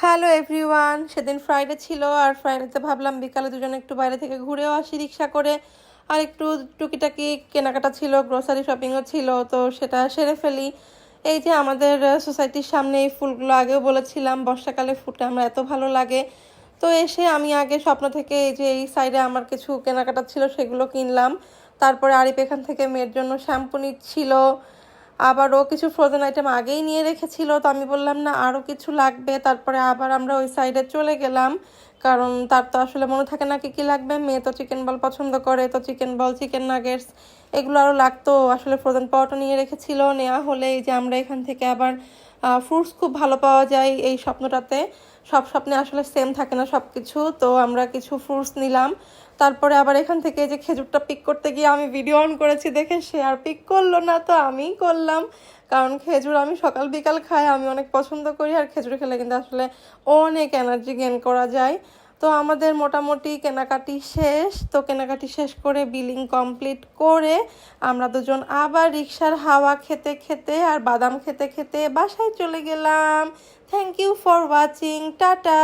Hello everyone, সেদিন Friday ছিল আর ফ্রাইডেতে ভাবলাম বিকালে দুজনে একটু বাইরে থেকে ঘুরেও আসি রিক্সা করে। আর একটু টুকিটাকি কেনাকাটা ছিল, গ্রোসারি শপিংও ছিল, তো সেটা সেরে ফেলি। এই যে আমাদের সোসাইটির সামনে এই ফুলগুলো আগেও বলেছিলাম বর্ষাকালে ফুটে আমার এত ভালো লাগে। তো এসে আমি আগে স্বপ্ন থেকে এই যে এই সাইডে আমার কিছু কেনাকাটা ছিল সেগুলো কিনলাম। তারপরে আরিফ এখান থেকে মেয়ের জন্য শ্যাম্পু নিচ্ছিল, আবার ও কিছু ফ্রোজেন আইটেম আগেই নিয়ে রেখেছিল, তো আমি বললাম না আরও কিছু লাগবে। তারপরে আবার আমরা ওই সাইডে চলে গেলাম, কারণ তার তো আসলে মনে থাকে না কি কী লাগবে। মেয়ে তো চিকেন বল পছন্দ করে, তো চিকেন বল, চিকেন নাগেটস এগুলো আরও লাগতো। আসলে ফ্রোজেন পাউডার নিয়ে রেখেছিল, নেওয়া হলে এই যে আমরা এখান থেকে আবার ফ্রুটস খুব ভালো পাওয়া যায় এই স্বপ্নটাতে। সব স্বপ্নে আসলে সেম থাকে না সব কিছু, তো আমরা কিছু ফ্রুটস নিলাম। তারপরে আবার এখান থেকে যে খেজুরটা পিক করতে গিয়ে আমি ভিডিও অন করেছি দেখে সে আর পিক করলো না, তো আমিই করলাম। কারণ খেজুর আমি সকাল বিকাল খাই, আমি অনেক পছন্দ করি, আর খেজুর খেলে কিন্তু আসলে অনেক এনার্জি গেইন করা যায়। তো আমাদের মোটামুটি কেনাকাটি শেষ, তো কেনাকাটি শেষ করে বিলিং কমপ্লিট করে আমরা দুজন আবার রিক্সার হাওয়া খেতে খেতে আর বাদাম খেতে খেতে বাসায় চলে গেলাম। Thank you for watching, tata.